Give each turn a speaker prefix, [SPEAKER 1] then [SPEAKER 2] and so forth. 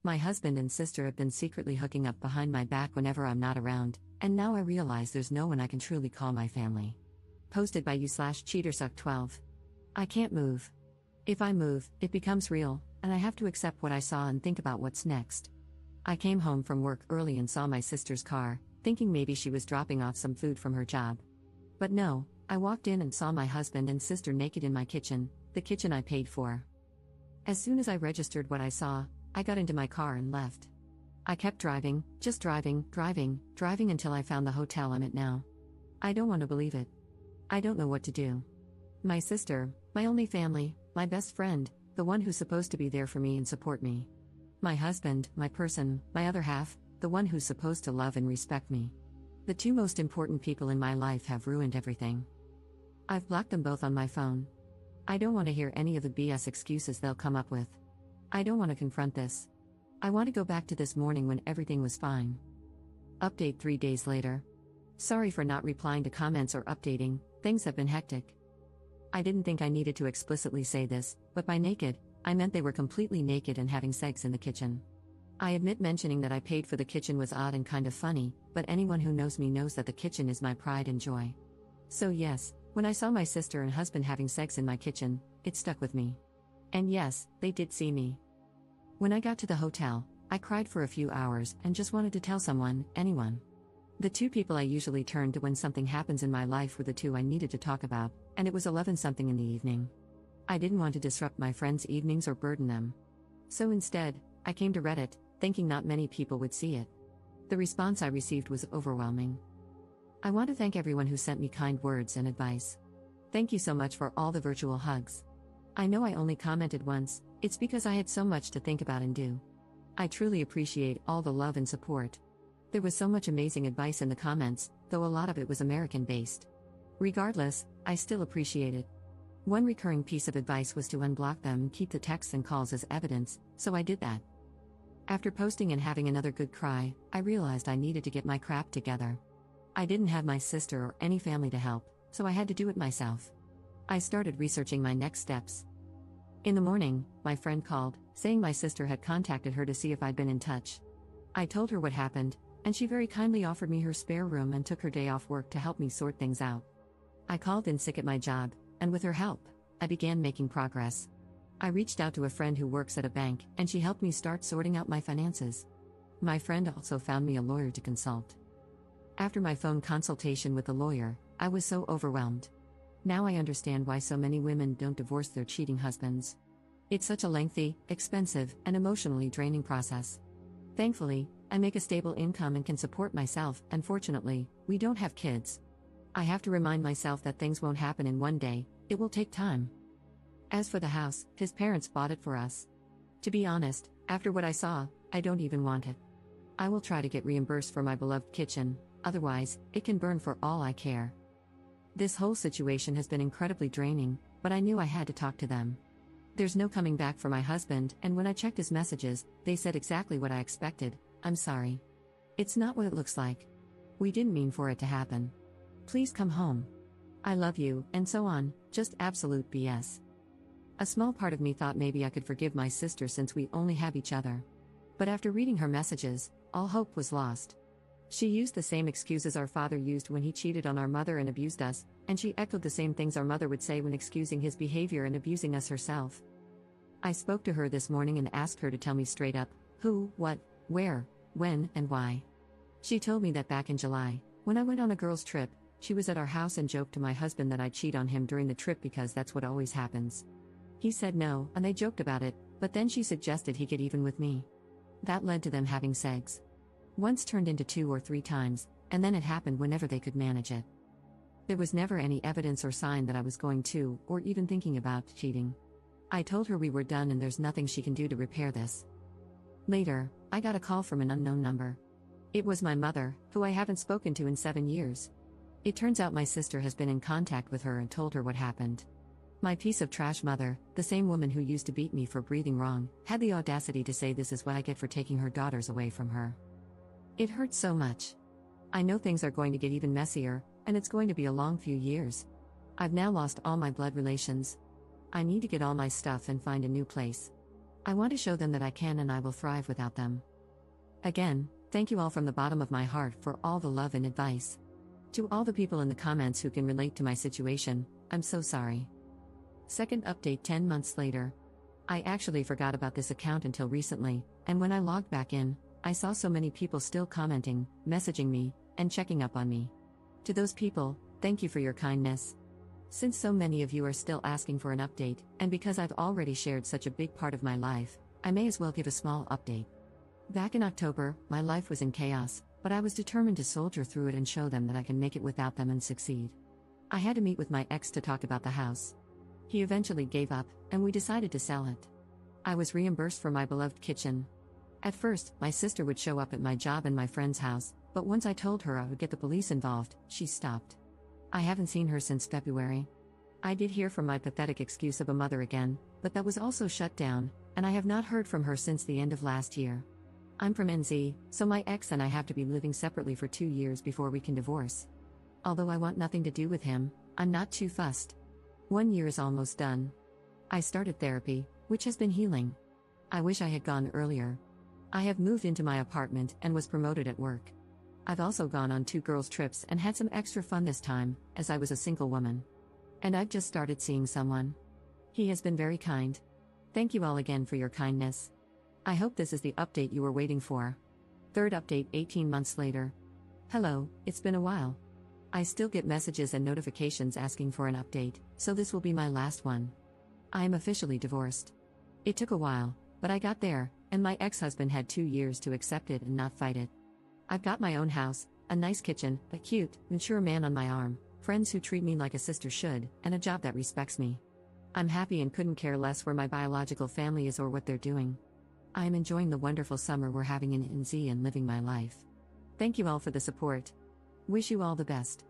[SPEAKER 1] My husband and sister have been secretly hooking up behind my back whenever I'm not around, and now I realize there's no one I can truly call my family. Posted by you/cheatersuck12. I can't move. If I move, it becomes real, and I have to accept what I saw and think about what's next. I came home from work early and saw my sister's car, thinking maybe she was dropping off some food from her job. But no, I walked in and saw my husband and sister naked in my kitchen, the kitchen I paid for. As soon as I registered what I saw, I got into my car and left. I kept driving, just driving until I found the hotel I'm at now. I don't want to believe it. I don't know what to do. My sister, my only family, my best friend, the one who's supposed to be there for me and support me. My husband, my person, my other half, the one who's supposed to love and respect me. The two most important people in my life have ruined everything. I've blocked them both on my phone. I don't want to hear any of the BS excuses they'll come up with. I don't want to confront this. I want to go back to this morning when everything was fine. Update 3 days later. Sorry for not replying to comments or updating, things have been hectic. I didn't think I needed to explicitly say this, but by naked, I meant they were completely naked and having sex in the kitchen. I admit mentioning that I paid for the kitchen was odd and kind of funny, but anyone who knows me knows that the kitchen is my pride and joy. So yes, when I saw my sister and husband having sex in my kitchen, it stuck with me. And yes, they did see me. When I got to the hotel, I cried for a few hours and just wanted to tell someone, anyone. The two people I usually turn to when something happens in my life were the two I needed to talk about, and it was 11-something in the evening. I didn't want to disrupt my friends' evenings or burden them. So instead, I came to Reddit, thinking not many people would see it. The response I received was overwhelming. I want to thank everyone who sent me kind words and advice. Thank you so much for all the virtual hugs. I know I only commented once, it's because I had so much to think about and do. I truly appreciate all the love and support. There was so much amazing advice in the comments, though a lot of it was American-based. Regardless, I still appreciate it. One recurring piece of advice was to unblock them and keep the texts and calls as evidence, so I did that. After posting and having another good cry, I realized I needed to get my crap together. I didn't have my sister or any family to help, so I had to do it myself. I started researching my next steps. In the morning, my friend called, saying my sister had contacted her to see if I'd been in touch. I told her what happened, and she very kindly offered me her spare room and took her day off work to help me sort things out. I called in sick at my job, and with her help, I began making progress. I reached out to a friend who works at a bank, and she helped me start sorting out my finances. My friend also found me a lawyer to consult. After my phone consultation with the lawyer, I was so overwhelmed. Now I understand why so many women don't divorce their cheating husbands. It's such a lengthy, expensive, and emotionally draining process. Thankfully, I make a stable income and can support myself, and fortunately, we don't have kids. I have to remind myself that things won't happen in one day, it will take time. As for the house, his parents bought it for us. To be honest, after what I saw, I don't even want it. I will try to get reimbursed for my beloved kitchen, otherwise, it can burn for all I care. This whole situation has been incredibly draining, but I knew I had to talk to them. There's no coming back for my husband, and when I checked his messages, they said exactly what I expected: I'm sorry. It's not what it looks like. We didn't mean for it to happen. Please come home. I love you, and so on, just absolute BS. A small part of me thought maybe I could forgive my sister since we only have each other. But after reading her messages, all hope was lost. She used the same excuses our father used when he cheated on our mother and abused us, and she echoed the same things our mother would say when excusing his behavior and abusing us herself. I spoke to her this morning and asked her to tell me straight up, who, what, where, when, and why. She told me that back in July, when I went on a girls' trip, she was at our house and joked to my husband that I'd cheat on him during the trip because that's what always happens. He said no, and they joked about it, but then she suggested he get even with me. That led to them having sex. Once turned into 2 or 3 times, and then it happened whenever they could manage it. There was never any evidence or sign that I was going to, or even thinking about, cheating. I told her we were done and there's nothing she can do to repair this. Later, I got a call from an unknown number. It was my mother, who I haven't spoken to in 7 years. It turns out my sister has been in contact with her and told her what happened. My piece of trash mother, the same woman who used to beat me for breathing wrong, had the audacity to say this is what I get for taking her daughters away from her. It hurts so much. I know things are going to get even messier, and it's going to be a long few years. I've now lost all my blood relations. I need to get all my stuff and find a new place. I want to show them that I can and I will thrive without them. Again, thank you all from the bottom of my heart for all the love and advice. To all the people in the comments who can relate to my situation, I'm so sorry. Second update 10 months later. I actually forgot about this account until recently, and when I logged back in, I saw so many people still commenting, messaging me, and checking up on me. To those people, thank you for your kindness. Since so many of you are still asking for an update, and because I've already shared such a big part of my life, I may as well give a small update. Back in October, my life was in chaos, but I was determined to soldier through it and show them that I can make it without them and succeed. I had to meet with my ex to talk about the house. He eventually gave up, and we decided to sell it. I was reimbursed for my beloved kitchen. At first, my sister would show up at my job and my friend's house, but once I told her I would get the police involved, she stopped. I haven't seen her since February. I did hear from my pathetic excuse of a mother again, but that was also shut down, and I have not heard from her since the end of last year. I'm from NZ, so my ex and I have to be living separately for 2 years before we can divorce. Although I want nothing to do with him, I'm not too fussed. 1 year is almost done. I started therapy, which has been healing. I wish I had gone earlier. I have moved into my apartment and was promoted at work. I've also gone on 2 girls' trips and had some extra fun this time, as I was a single woman. And I've just started seeing someone. He has been very kind. Thank you all again for your kindness. I hope this is the update you were waiting for. Third update 18 months later. Hello, it's been a while. I still get messages and notifications asking for an update, so this will be my last one. I am officially divorced. It took a while, but I got there, and my ex-husband had 2 years to accept it and not fight it. I've got my own house, a nice kitchen, a cute, mature man on my arm, friends who treat me like a sister should, and a job that respects me. I'm happy and couldn't care less where my biological family is or what they're doing. I am enjoying the wonderful summer we're having in NZ and living my life. Thank you all for the support. Wish you all the best.